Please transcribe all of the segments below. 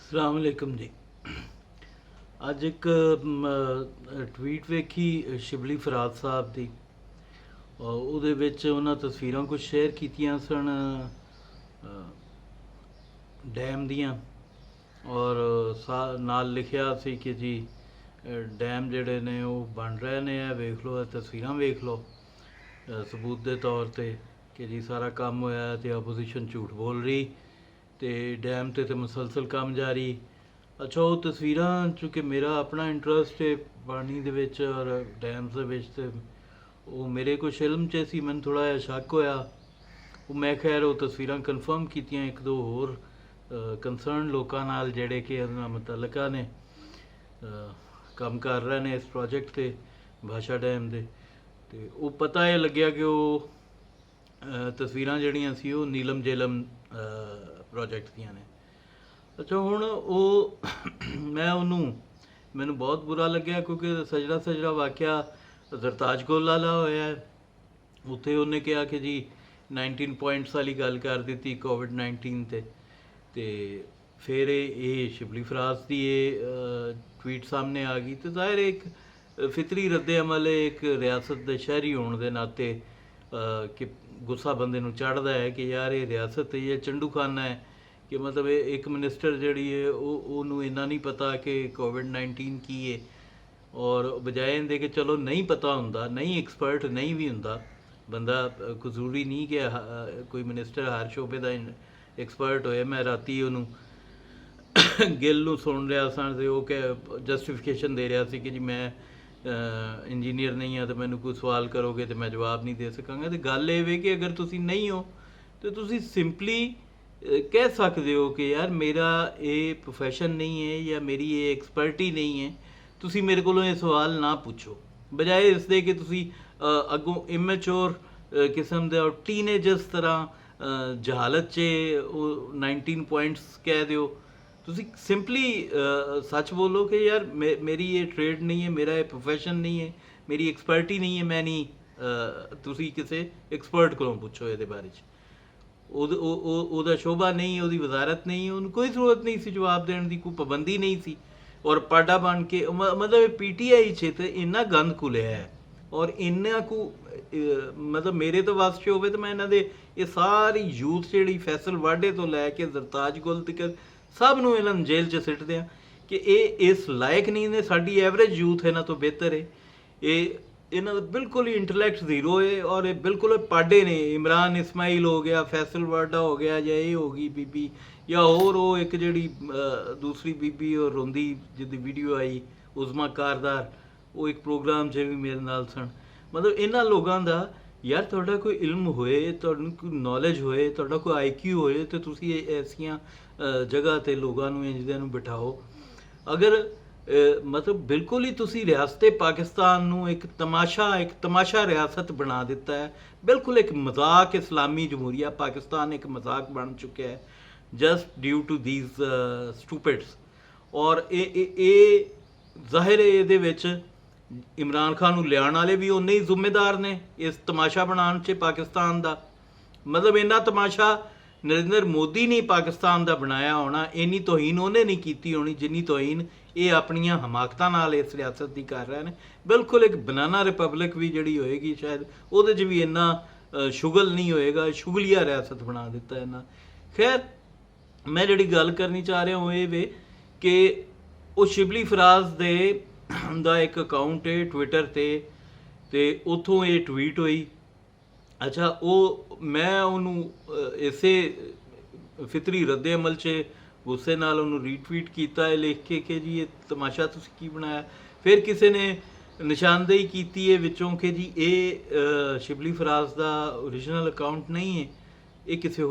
अस्सलाम वालेकुम जी। ਅੱਜ ਇੱਕ ਟਵੀਟ ਵੇਖੀ ਸ਼ਿਬਲੀ ਫਰਾਦ ਸਾਹਿਬ ਦੀ। ਉਹਦੇ ਵਿੱਚ ਉਹਨਾਂ ਤਸਵੀਰਾਂ ਕੁਝ ਸ਼ੇਅਰ ਕੀਤੀਆਂ ਸਨ ਡੈਮ ਦੀਆਂ, ਔਰ ਨਾਲ ਲਿਖਿਆ ਸੀ ਕਿ ਜੀ ਡੈਮ ਜਿਹੜੇ ਨੇ ਉਹ ਬਣ ਰਹੇ ਨੇ, ਇਹ ਵੇਖ ਲਓ, ਇਹ ਤਸਵੀਰਾਂ ਵੇਖ ਲਓ ਸਬੂਤ ਦੇ ਤੌਰ 'ਤੇ ਕਿ ਜੀ ਸਾਰਾ ਕੰਮ ਹੋਇਆ ਅਤੇ ਆਪੋਜੀਸ਼ਨ ਝੂਠ ਬੋਲ ਰਹੀ ਅਤੇ ਡੈਮ 'ਤੇ ਮੁਸਲਸਲ ਕੰਮ ਜਾਰੀ। ਅੱਛਾ, ਉਹ ਤਸਵੀਰਾਂ ਚੂँਕਿ ਮੇਰਾ ਆਪਣਾ ਇੰਟਰਸਟ ਹੈ ਪਾਣੀ ਦੇ ਵਿੱਚ ਔਰ ਡੈਮਸ ਦੇ ਵਿੱਚ, ਅਤੇ ਉਹ ਮੇਰੇ ਕੁਛ ਇਲਮ 'ਚ ਸੀ, ਮੈਨੂੰ ਥੋੜ੍ਹਾ ਜਿਹਾ ਸ਼ੱਕ ਹੋਇਆ। ਉਹ ਮੈਂ ਖੈਰ ਉਹ ਤਸਵੀਰਾਂ ਕਨਫਰਮ ਕੀਤੀਆਂ ਇੱਕ ਦੋ ਹੋਰ ਕੰਸਰਨ ਲੋਕਾਂ ਨਾਲ ਜਿਹੜੇ ਕਿ ਉਹਦੇ ਨਾਲ ਮੁਤੱਲਕਾ ਨੇ, ਕੰਮ ਕਰ ਰਹੇ ਨੇ ਇਸ ਪ੍ਰੋਜੈਕਟ 'ਤੇ, ਭਾਸ਼ਾ ਡੈਮ ਦੇ। ਅਤੇ ਉਹ ਪਤਾ ਇਹ ਲੱਗਿਆ ਕਿ ਉਹ ਤਸਵੀਰਾਂ ਜਿਹੜੀਆਂ ਸੀ ਉਹ ਨੀਲਮ ਜੇਲਮ ਪ੍ਰੋਜੈਕਟ ਦੀਆਂ ਨੇ। ਅੱਛਾ, ਹੁਣ ਉਹ ਮੈਨੂੰ ਬਹੁਤ ਬੁਰਾ ਲੱਗਿਆ ਕਿਉਂਕਿ ਸਜਰਾ ਵਾਕਿਆ ਜ਼ਰਤਾਜ ਕੋਲ ਵਾਲਾ ਹੋਇਆ। ਉੱਥੇ ਉਹਨੇ ਕਿਹਾ ਕਿ ਜੀ 19 ਪੁਆਇੰਟਸ ਵਾਲੀ ਗੱਲ ਕਰ ਦਿੱਤੀ ਕੋਵਿਡ-19 'ਤੇ, ਅਤੇ ਫਿਰ ਇਹ ਸ਼ਿਬਲੀ ਫਰਾਜ਼ ਦੀ ਇਹ ਟਵੀਟ ਸਾਹਮਣੇ ਆ ਗਈ। ਅਤੇ ਜ਼ਾਹਿਰ ਇੱਕ ਫਿਤਰੀ ਰੱਦ ਅਮਲ ਹੈ ਇੱਕ ਰਿਆਸਤ ਦੇ ਸ਼ਹਿਰੀ ਹੋਣ ਦੇ ਨਾਤੇ ਕਿ ਗੁੱਸਾ ਬੰਦੇ ਨੂੰ ਚੜ੍ਹਦਾ ਹੈ ਕਿ ਯਾਰ ਇਹ ਰਿਆਸਤ ਇਹ ਚੰਡੂਖਾਨਾ ਹੈ, ਕਿ ਮਤਲਬ ਇਹ ਇੱਕ ਮਿਨਿਸਟਰ ਜਿਹੜੀ ਹੈ ਉਹਨੂੰ ਇੰਨਾ ਨਹੀਂ ਪਤਾ ਕਿ ਕੋਵਿਡ-19 ਕੀ ਹੈ, ਔਰ ਬਜਾਏ ਇਹਦੇ ਕਿ ਚਲੋ ਨਹੀਂ ਪਤਾ ਹੁੰਦਾ, ਨਹੀਂ ਐਕਸਪਰਟ ਨਹੀਂ ਵੀ ਹੁੰਦਾ ਬੰਦਾ, ਕੋਈ ਜ਼ਰੂਰੀ ਨਹੀਂ ਕਿ ਕੋਈ ਮਿਨਿਸਟਰ ਹਰ ਸ਼ੋਬੇ ਦਾ ਐਕਸਪਰਟ ਹੋਏ। ਮੈਂ ਰਾਤੀ ਉਹਨੂੰ ਗਿੱਲ ਨੂੰ ਸੁਣ ਰਿਹਾ ਸਾਂ ਅਤੇ ਉਹ ਕਿ ਜਸਟੀਫਿਕੇਸ਼ਨ ਦੇ ਰਿਹਾ ਸੀ ਕਿ ਜੀ ਮੈਂ ਇੰਜੀਨੀਅਰ ਨਹੀਂ ਹਾਂ ਅਤੇ ਮੈਨੂੰ ਕੋਈ ਸਵਾਲ ਕਰੋਗੇ ਤਾਂ ਮੈਂ ਜਵਾਬ ਨਹੀਂ ਦੇ ਸਕਾਂਗਾ। ਅਤੇ ਗੱਲ ਇਹ ਵੇ ਕਿ ਅਗਰ ਤੁਸੀਂ ਨਹੀਂ ਹੋ ਤਾਂ ਤੁਸੀਂ ਸਿੰਪਲੀ ਕਹਿ ਸਕਦੇ ਹੋ ਕਿ ਯਾਰ ਮੇਰਾ ਇਹ ਪ੍ਰੋਫੈਸ਼ਨ ਨਹੀਂ ਹੈ ਜਾਂ ਮੇਰੀ ਇਹ ਐਕਸਪਰਟੀ ਨਹੀਂ ਹੈ, ਤੁਸੀਂ ਮੇਰੇ ਕੋਲੋਂ ਇਹ ਸਵਾਲ ਨਾ ਪੁੱਛੋ, ਬਜਾਏ ਇਸ ਦੇ ਕਿ ਤੁਸੀਂ ਅੱਗੋਂ ਇਮੈਚੋਰ ਕਿਸਮ ਦੇ ਔਰ ਟੀਨੇਜਰਸ ਤਰ੍ਹਾਂ ਜਹਾਲਤ 'ਚ ਉਹ 19 ਪੁਆਇੰਟਸ ਕਹਿ ਦਿਓ। ਤੁਸੀਂ ਸਿੰਪਲੀ ਸੱਚ ਬੋਲੋ ਕਿ ਯਾਰ ਮੇਰੀ ਇਹ ਟ੍ਰੇਡ ਨਹੀਂ ਹੈ, ਮੇਰਾ ਇਹ ਪ੍ਰੋਫੈਸ਼ਨ ਨਹੀਂ ਹੈ, ਮੇਰੀ ਐਕਸਪਰਟੀ ਨਹੀਂ ਹੈ, ਮੈਂ ਨਹੀਂ, ਤੁਸੀਂ ਕਿਸੇ ਐਕਸਪਰਟ ਕੋਲੋਂ ਪੁੱਛੋ ਇਹਦੇ ਬਾਰੇ 'ਚ। ਉਹਦਾ ਸ਼ੋਭਾ ਨਹੀਂ, ਉਹਦੀ ਵਜ਼ਾਰਤ ਨਹੀਂ, ਉਹਨੂੰ ਕੋਈ ਜ਼ਰੂਰਤ ਨਹੀਂ ਸੀ ਜਵਾਬ ਦੇਣ ਦੀ, ਕੋਈ ਪਾਬੰਦੀ ਨਹੀਂ ਸੀ। ਔਰ ਪਾਡਾ ਬਣ ਕੇ ਮਤਲਬ PTI 'ਚ ਤਾਂ ਇੰਨਾ ਗੰਦ ਘੁਲਿਆ ਹੈ ਔਰ ਇੰਨਾ ਕੁ ਮਤਲਬ ਮੇਰੇ ਤੋਂ ਵੱਸ 'ਚ ਹੋਵੇ ਤਾਂ ਮੈਂ ਇਹਨਾਂ ਦੇ ਇਹ ਸਾਰੀ ਯੂਥ ਜਿਹੜੀ ਫੈਸਲ ਵਾਢੇ ਤੋਂ ਲੈ ਕੇ ਜ਼ਰਤਾਜ ਗੁੱਲ ਤੱਕ ਸਭ ਨੂੰ ਇਹਨਾਂ ਨੂੰ ਜੇਲ੍ਹ 'ਚ ਸਿੱਟ ਦਿਆਂ ਕਿ ਇਹ ਇਸ ਲਾਇਕ ਨਹੀਂ ਨੇ। ਸਾਡੀ ਐਵਰੇਜ ਯੂਥ ਇਹਨਾਂ ਤੋਂ ਬਿਹਤਰ ਹੈ, ਇਹਨਾਂ ਦਾ ਬਿਲਕੁਲ ਹੀ ਇੰਟਲੈਕਟ ਜ਼ੀਰੋ ਹੈ ਔਰ ਇਹ ਬਿਲਕੁਲ ਪਾਡੇ ਨੇ। ਇਮਰਾਨ ਇਸਮਾਈਲ ਹੋ ਗਿਆ, ਫੈਸਲ ਵਾਡਾ ਹੋ ਗਿਆ, ਜਾਂ ਇਹ ਹੋ ਗਈ ਬੀਬੀ, ਜਾਂ ਹੋਰ ਉਹ ਇੱਕ ਜਿਹੜੀ ਦੂਸਰੀ ਬੀਬੀ ਉਹ ਰੋਂਦੀ ਜਿਹਦੀ ਵੀਡੀਓ ਆਈ ਉਜ਼ਮਾ ਕਾਰਦਾਰ, ਉਹ ਇੱਕ ਪ੍ਰੋਗਰਾਮ 'ਚ ਵੀ ਮੇਰੇ ਨਾਲ ਸਨ। ਮਤਲਬ ਇਹਨਾਂ ਲੋਕਾਂ ਦਾ ਯਾਰ ਤੁਹਾਡਾ ਕੋਈ ਇਲਮ ਹੋਏ, ਤੁਹਾਨੂੰ ਕੋਈ ਨੌਲੇਜ ਹੋਏ, ਤੁਹਾਡਾ ਕੋਈ IQ ਹੋਏ, ਅਤੇ ਤੁਸੀਂ ਐਸੀਆਂ ਜਗ੍ਹਾ 'ਤੇ ਲੋਕਾਂ ਨੂੰ ਇੰਜਦਿਆਂ ਨੂੰ ਬਿਠਾਓ। ਅਗਰ ਮਤਲਬ ਬਿਲਕੁਲ ਹੀ ਤੁਸੀਂ ਰਿਆਸਤ ਪਾਕਿਸਤਾਨ ਨੂੰ ਇੱਕ ਤਮਾਸ਼ਾ ਰਿਆਸਤ ਬਣਾ ਦਿੱਤਾ ਹੈ, ਬਿਲਕੁਲ ਇੱਕ ਮਜ਼ਾਕ। ਇਸਲਾਮੀ ਜਮਹੂਰੀਆ ਪਾਕਿਸਤਾਨ ਇੱਕ ਮਜ਼ਾਕ ਬਣ ਚੁੱਕਿਆ ਹੈ ਜਸਟ ਡਿਊ ਟੂ ਦੀਜ਼ ਸਟੂਪਿਡਸ। ਔਰ ਇਹ ਜ਼ਾਹਿਰ ਹੈ ਇਹਦੇ ਵਿੱਚ ਇਮਰਾਨ ਖਾਨ ਨੂੰ ਲਿਆਉਣ ਵਾਲੇ ਵੀ ਉਨੇ ਹੀ ਜ਼ਿੰਮੇਦਾਰ ਨੇ ਇਸ ਤਮਾਸ਼ਾ ਬਣਾਉਣ 'ਚ ਪਾਕਿਸਤਾਨ ਦਾ। ਮਤਲਬ ਇੰਨਾ ਤਮਾਸ਼ਾ ਨਰਿੰਦਰ ਮੋਦੀ ਨੇ ਪਾਕਿਸਤਾਨ ਦਾ ਬਣਾਇਆ ਹੋਣਾ, ਇੰਨੀ ਤੋਹੀਨ ਉਹਨੇ ਨਹੀਂ ਕੀਤੀ ਹੋਣੀ ਜਿੰਨੀ ਤੋਹੀਨ ਇਹ ਆਪਣੀਆਂ ਹਮਾਕਤਾਂ ਨਾਲ ਇਸ ਰਿਆਸਤ ਦੀ ਕਰ ਰਹੇ ਨੇ। ਬਿਲਕੁਲ ਇੱਕ ਬਨਾਨਾ ਰਿਪਬਲਿਕ ਵੀ ਜਿਹੜੀ ਹੋਏਗੀ ਸ਼ਾਇਦ ਉਹਦੇ 'ਚ ਵੀ ਇੰਨਾ ਸ਼ੁਗਲ ਨਹੀਂ ਹੋਏਗਾ, ਸ਼ੁਗਲੀਆ ਰਿਆਸਤ ਬਣਾ ਦਿੱਤਾ ਇਹਨਾਂ। ਖੈਰ, ਮੈਂ ਜਿਹੜੀ ਗੱਲ ਕਰਨੀ ਚਾਹ ਰਿਹਾ ਉਹ ਇਹ ਵੇ ਕਿ ਉਹ ਸ਼ਿਬਲੀ ਫਰਾਜ਼ ਦਾ ਇੱਕ ਅਕਾਊਂਟ ਹੈ ਟਵਿੱਟਰ 'ਤੇ, ਅਤੇ ਉੱਥੋਂ ਇਹ ਟਵੀਟ ਹੋਈ। ਅੱਛਾ, ਉਹ ਮੈਂ ਉਹਨੂੰ ਇਸੇ ਫਿਤਰੀ ਰੱਦ ਅਮਲ 'ਚ ਗੁੱਸੇ ਨਾਲ ਉਹਨੂੰ ਰੀਟਵੀਟ ਕੀਤਾ ਹੈ ਲਿਖ ਕੇ ਕਿ ਜੀ ਇਹ ਤਮਾਸ਼ਾ ਤੁਸੀਂ ਕੀ ਬਣਾਇਆ। ਫਿਰ ਕਿਸੇ ਨੇ ਨਿਸ਼ਾਨਦੇਹੀ ਕੀਤੀ ਹੈ ਵਿੱਚੋਂ ਕਿ ਜੀ ਇਹ ਸ਼ਿਬਲੀ ਫਰਾਜ਼ ਦਾ ਓਰੀਜਨਲ ਅਕਾਊਂਟ ਨਹੀਂ ਹੈ, ਇਹ ਕਿਸੇ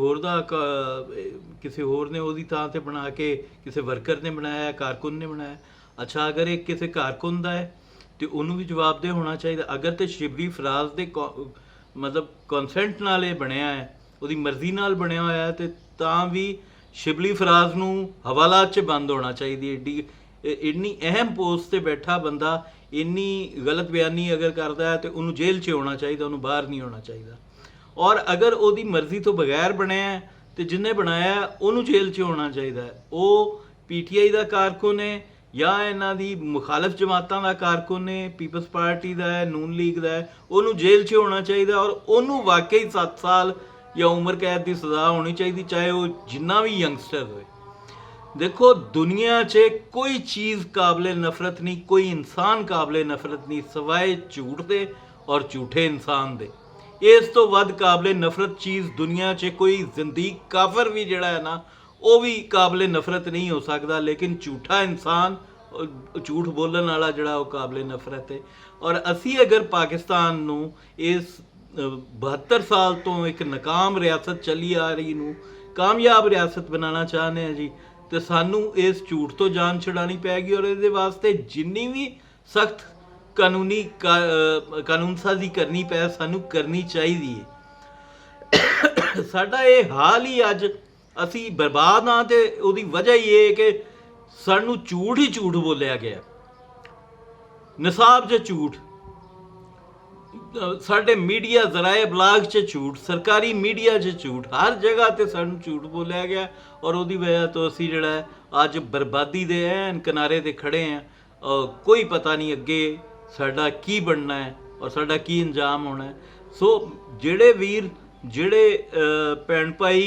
ਹੋਰ ਨੇ ਉਹਦੀ ਥਾਂ 'ਤੇ ਬਣਾ ਕੇ ਕਿਸੇ ਵਰਕਰ ਨੇ ਬਣਾਇਆ, ਕਾਰਕੁਨ ਨੇ ਬਣਾਇਆ। ਅੱਛਾ, ਅਗਰ ਇਹ ਕਿਸੇ ਕਾਰਕੁਨ ਦਾ ਹੈ ਅਤੇ ਉਹਨੂੰ ਵੀ ਜਵਾਬਦੇਹ ਹੋਣਾ ਚਾਹੀਦਾ। ਅਗਰ ਤਾਂ ਸ਼ਿਬਲੀ ਫਰਾਜ਼ ਦੇ ਮਤਲਬ ਕੌਨਸੈਂਟ ਨਾਲ ਇਹ ਬਣਿਆ ਹੈ, ਉਹਦੀ ਮਰਜ਼ੀ ਨਾਲ ਬਣਿਆ ਹੋਇਆ, ਅਤੇ ਤਾਂ ਵੀ ਸ਼ਿਬਲੀ ਫਰਾਜ਼ ਨੂੰ ਹਵਾਲਾਤ 'ਚ ਬੰਦ ਹੋਣਾ ਚਾਹੀਦੀ। ਇੰਨੀ ਅਹਿਮ ਪੋਸਟ 'ਤੇ ਬੈਠਾ ਬੰਦਾ ਇੰਨੀ ਗਲਤ ਬਿਆਨੀ ਅਗਰ ਕਰਦਾ ਹੈ ਤਾਂ ਉਹਨੂੰ ਜੇਲ੍ਹ 'ਚ ਹੋਣਾ ਚਾਹੀਦਾ, ਉਹਨੂੰ ਬਾਹਰ ਨਹੀਂ ਹੋਣਾ ਚਾਹੀਦਾ। ਔਰ ਅਗਰ ਉਹਦੀ ਮਰਜ਼ੀ ਤੋਂ ਬਗੈਰ ਬਣਿਆ ਅਤੇ ਜਿਹਨੇ ਬਣਾਇਆ ਉਹਨੂੰ ਜੇਲ੍ਹ 'ਚ ਹੋਣਾ ਚਾਹੀਦਾ। ਉਹ ਪੀਟੀਆਈ ਦਾ ਕਾਰਕੁਨ ਹੈ ਜਾਂ ਇਹਨਾਂ ਦੀ ਮੁਖਾਲਫ ਜਮਾਤਾਂ ਦਾ ਕਾਰਕੁਨ ਹੈ, ਪੀਪਲਸ ਪਾਰਟੀ ਦਾ ਹੈ, ਨੂਨ ਲੀਗ ਦਾ ਹੈ, ਉਹਨੂੰ ਜੇਲ੍ਹ 'ਚ ਹੋਣਾ ਚਾਹੀਦਾ ਔਰ ਉਹਨੂੰ ਵਾਕਈ 7 ਸਾਲ ਜਾਂ ਉਮਰ ਕੈਦ ਦੀ ਸਜ਼ਾ ਹੋਣੀ ਚਾਹੀਦੀ, ਚਾਹੇ ਉਹ ਜਿੰਨਾ ਵੀ ਯੰਗਸਟਰ ਹੋਏ। देखो दुनिया च कोई चीज़ काबिल नफरत नहीं, कोई इंसान काबिल नफरत नहीं सवाए झूठ दे और झूठे इंसान दे। इस तो वध काबिल नफरत चीज़ दुनिया च कोई ज़िंदगी काफर भी जड़ा है ना वो भी काबिल नफरत नहीं हो सकता, लेकिन झूठा इंसान झूठ बोलन वाला जड़ा वो काबिल नफरत है। और असी अगर पाकिस्तान नू इस 72 साल तो एक नाकाम रियासत चली आ रही नू कामयाब रियासत बनाना चाहते हैं जी, तो सानू इस झूठ तो जान छुड़ानी पैगी और इहदे वास्ते जिन्नी भी सख्त कानून साजी करनी पै सानू करनी चाहिए है। साडा ये हाल ही अज असी बर्बाद हाँ, तो उसकी वजह ये है कि सानू झूठ ही झूठ बोलिया गया, निसाब च झूठ, साडे मीडिया जराए बलाग च झूठ, सरकारी मीडिया च झूठ, हर जगह ते सानू झूठ बोलिया गया और उसकी वजह तो असी जिहड़ा अज बर्बादी दे ऐन किनारे ते खड़े हैं और कोई पता नहीं अगे साडा की बनना है और साडा की अंजाम होना है। सो जिहड़े वीर जिहड़े भैन भाई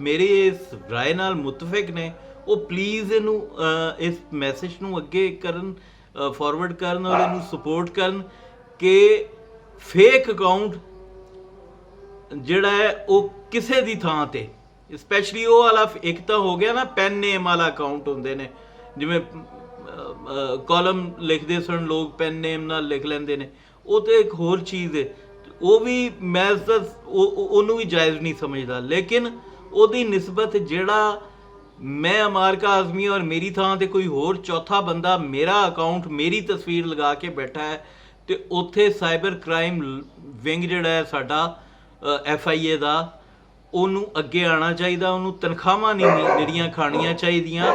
मेरे इस राय नाल मुतफिक ने वो प्लीज़ इनू इस मैसेज नू अगे करन, फॉरवर्ड करन और इनू सपोर्ट करन कि फेक अकाउंट जिहड़ा है वो किसी दी थां ते, स्पैशली वो वाला एक तो हो गया ना पेन नेम वाला अकाउंट होंदे ने, जिवें कॉलम लिखते सन लोग पेन नेम नाल लिख लेंदे ने, वो तो एक होर चीज़ है, वो भी मैं उन्होंने भी जायज़ नहीं समझदा, लेकिन उसदी निस्बत जिहड़ा मैं अमार काज़मी और मेरी थां ते कोई होर चौथा बंदा मेरा अकाउंट मेरी तस्वीर लगा के बैठा है तो उत्थे साइबर क्राइम विंग जिहड़ा है साडा FIA दा ਉਹਨੂੰ ਅੱਗੇ ਆਉਣਾ ਚਾਹੀਦਾ, ਉਹਨੂੰ ਤਨਖਾਹਾਂ ਨਹੀਂ ਜਿਹੜੀਆਂ ਖਾਣੀਆਂ ਚਾਹੀਦੀਆਂ,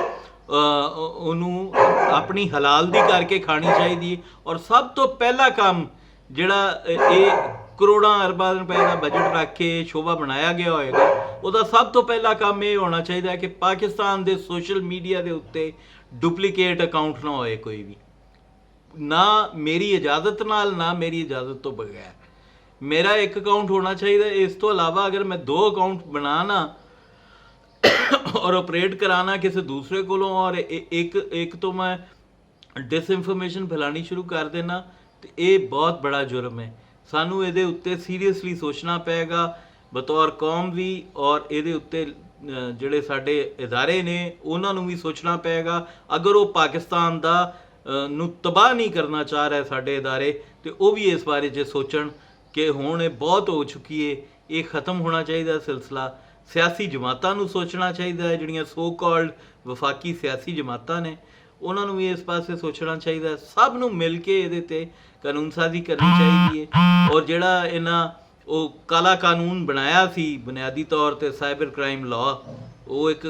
ਉਹਨੂੰ ਆਪਣੀ ਹਲਾਲ ਦੀ ਕਰਕੇ ਖਾਣੀ ਚਾਹੀਦੀ। ਔਰ ਸਭ ਤੋਂ ਪਹਿਲਾ ਕੰਮ ਜਿਹੜਾ ਇਹ ਕਰੋੜਾਂ ਅਰਬਾਂ ਰੁਪਏ ਦਾ ਬਜਟ ਰੱਖ ਕੇ ਸ਼ੋਭਾ ਬਣਾਇਆ ਗਿਆ ਹੋਏਗਾ, ਉਹਦਾ ਸਭ ਤੋਂ ਪਹਿਲਾ ਕੰਮ ਇਹ ਹੋਣਾ ਚਾਹੀਦਾ ਕਿ ਪਾਕਿਸਤਾਨ ਦੇ ਸੋਸ਼ਲ ਮੀਡੀਆ ਦੇ ਉੱਤੇ ਡੁਪਲੀਕੇਟ ਅਕਾਊਂਟ ਨਾ ਹੋਏ ਕੋਈ ਵੀ, ਨਾ ਮੇਰੀ ਇਜਾਜ਼ਤ ਨਾਲ ਨਾ ਮੇਰੀ ਇਜਾਜ਼ਤ ਤੋਂ ਬਗੈਰ। मेरा एक अकाउंट होना चाहिए, इस तो अलावा अगर मैं 2 अकाउंट बनाना और ऑपरेट कराना किसी दूसरे को और एक तो मैं डिसइनफॉर्मेशन फैलानी शुरू कर देना, तो ये बहुत बड़ा जुर्म है। सानू ये उत्ते सीरीयसली सोचना पेगा बतौर कौम भी, और ये उत्ते ਜਿਹੜੇ ਸਾਡੇ इदारे ने उन्होंने भी सोचना पेगा। अगर वो पाकिस्तान दा नू तबाह नहीं करना चाह रहे साडे इदारे, तो वो भी इस बारे च सोचण कि हुण ये बहुत हो चुकी है, ये ख़त्म होना चाहिए सिलसिला। सियासी जमातां नूं सोचना चाहिए, जिहड़ियां सो कॉल्ड वफाकी सियासी जमातां ने उन्होंने भी इस पासे सोचना चाहिए। सब नूं मिल के इहदे ते कानून साजी करनी चाहिए। और जिहड़ा इन्हां वो काला कानून बनाया सी बुनियादी तौर पर साइबर क्राइम लॉ, वो एक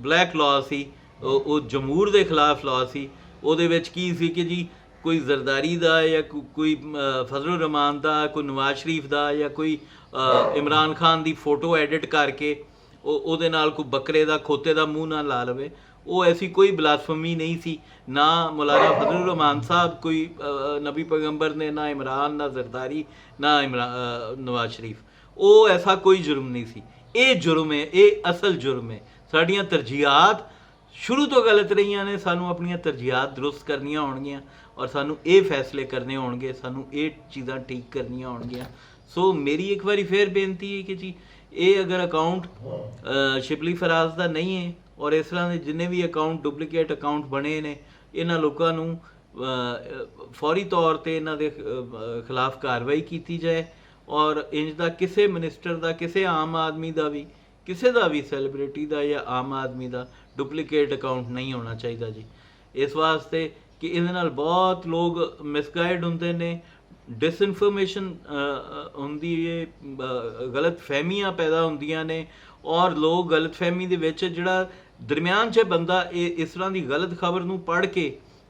ब्लैक लॉ सी, वो जमहूर के खिलाफ लॉ सी। ਉਹਦੇ ਵਿੱਚ ਕੀ ਸੀ कि जी कोई जरदारी का या कोई फजल रहमान का, कोई नवाज शरीफ का या कोई इमरान खान की फोटो एडिट करके ਉਹਦੇ ਨਾਲ कोई बकरे का खोते का मूँह ना ला लवे, वो ऐसी कोई बलासफमी नहीं सी। ना मौलाना फजल रहमान साहब कोई नबी पैगंबर ने, ना इमरान, ना जरदारी, ना नवाज शरीफ, वो ऐसा कोई जुर्म नहीं सी। ये जुर्म है, ये असल जुर्म है। साड़ियाँ तरजीहात शुरू तो गलत रही ने, सानू अपनियां तरजीहात दुरुस्त करनियां होणगियां और सानू ये फैसले करने होणगे, सानू ये चीज़ां ठीक करनियां होणगियां। सो मेरी एक बारी फिर बेनती है कि जी ये अगर अकाउंट शिबली फराज का नहीं है और इस तरह के जिन्ने भी अकाउंट डुप्लीकेट अकाउंट बने ने, इन्हां लोकां नू फौरी तौर पर इन्हां दे खिलाफ कार्रवाई की जाए और इंज दा किसी मिनिस्टर का, किसी आम आदमी का भी, किसी का भी सैलीब्रिटी का या आम आदमी का डुप्लीकेट अकाउंट नहीं होना चाहिए जी। इस वास्ते कि इहदे नाल बहुत लोग मिसगाइड होंदे ने, डिसइनफॉर्मेशन होंदी है, गलत फहमियाँ पैदा होंदियां ने और लोग गलत फहमी दे विच जिहड़ा दरम्यान च बंदा इस तरह की गलत खबर नूं पढ़ के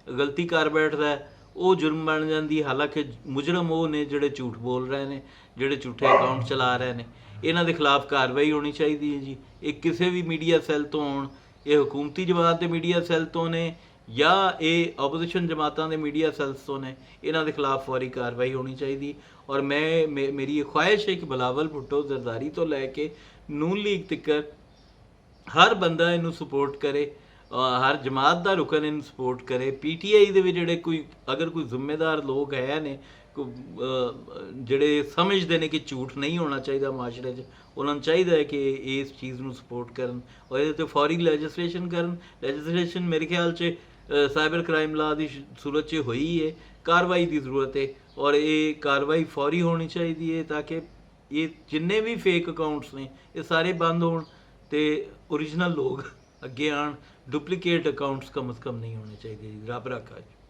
गलती कर बैठदा है, वो जुर्म बन जाती। हालांकि मुजरम वो ने जिहड़े झूठ बोल रहे हैं, जिहड़े झूठे अकाउंट चला रहे हैं, इन्हां दे खिलाफ कार्रवाई होनी चाहिए है जी। ये किसी भी मीडिया सैल तो होण, ਇਹ ਹੁਕੂਮਤੀ ਜਮਾਤ ਦੇ ਮੀਡੀਆ ਸੈੱਲ ਤੋਂ ਨੇ ਜਾਂ ਇਹ ਆਪੋਜੀਸ਼ਨ ਜਮਾਤਾਂ ਦੇ ਮੀਡੀਆ ਸੈੱਲਸ ਤੋਂ ਨੇ, ਇਹਨਾਂ ਦੇ ਖਿਲਾਫ ਫੌਰੀ ਕਾਰਵਾਈ ਹੋਣੀ ਚਾਹੀਦੀ। ਔਰ ਮੇਰੀ ਇਹ ਖੁਆਇਸ਼ ਹੈ ਕਿ ਬਿਲਾਵਲ ਭੁੱਟੋ ਜ਼ਰਦਾਰੀ ਤੋਂ ਲੈ ਕੇ ਨੂਨ ਲੀਗ ਤੱਕ ਹਰ ਬੰਦਾ ਇਹਨੂੰ ਸਪੋਰਟ ਕਰੇ, ਹਰ ਜਮਾਤ ਦਾ ਰੁਕਨ ਇਹਨੂੰ ਸਪੋਰਟ ਕਰੇ। ਪੀਟੀਆਈ ਦੇ ਵਿੱਚ ਜਿਹੜੇ ਅਗਰ ਕੋਈ ਜ਼ਿੰਮੇਦਾਰ ਲੋਕ ਹੈ ਨੇ, ਜਿਹੜੇ ਸਮਝਦੇ ਨੇ ਕਿ ਝੂਠ ਨਹੀਂ ਹੋਣਾ ਚਾਹੀਦਾ ਮਾਸ਼ਰੇ 'ਚ, ਉਹਨਾਂ ਨੂੰ ਚਾਹੀਦਾ ਹੈ ਕਿ ਇਸ ਚੀਜ਼ ਨੂੰ ਸਪੋਰਟ ਕਰਨ ਔਰ ਇਹਦੇ 'ਤੇ ਫੌਰੀ ਲੈਜਿਸਲੇਸ਼ਨ ਕਰਨ। ਲੈਜਿਸਲੇਸ਼ਨ ਮੇਰੇ ਖਿਆਲ 'ਚ ਸਾਈਬਰ ਕ੍ਰਾਈਮ ਲਾ ਦੀ ਸੂਰਤ 'ਚ ਹੋਈ ਹੈ, ਕਾਰਵਾਈ ਦੀ ਜ਼ਰੂਰਤ ਹੈ ਔਰ ਇਹ ਕਾਰਵਾਈ ਫੌਰੀ ਹੋਣੀ ਚਾਹੀਦੀ ਹੈ ਤਾਂ ਕਿ ਇਹ ਜਿੰਨੇ ਵੀ ਫੇਕ ਅਕਾਊਂਟਸ ਨੇ ਇਹ ਸਾਰੇ ਬੰਦ ਹੋਣ ਤੇ ਓਰੀਜਨਲ ਲੋਕ ਅੱਗੇ ਆਉਣ। ਡੁਪਲੀਕੇਟ ਅਕਾਊਂਟਸ ਕਮ ਸੇ ਕਮ ਨਹੀਂ ਹੋਣੇ ਚਾਹੀਦੇ ਜੀ। ਰੱਬ ਰਾਖਾ ਜੀ।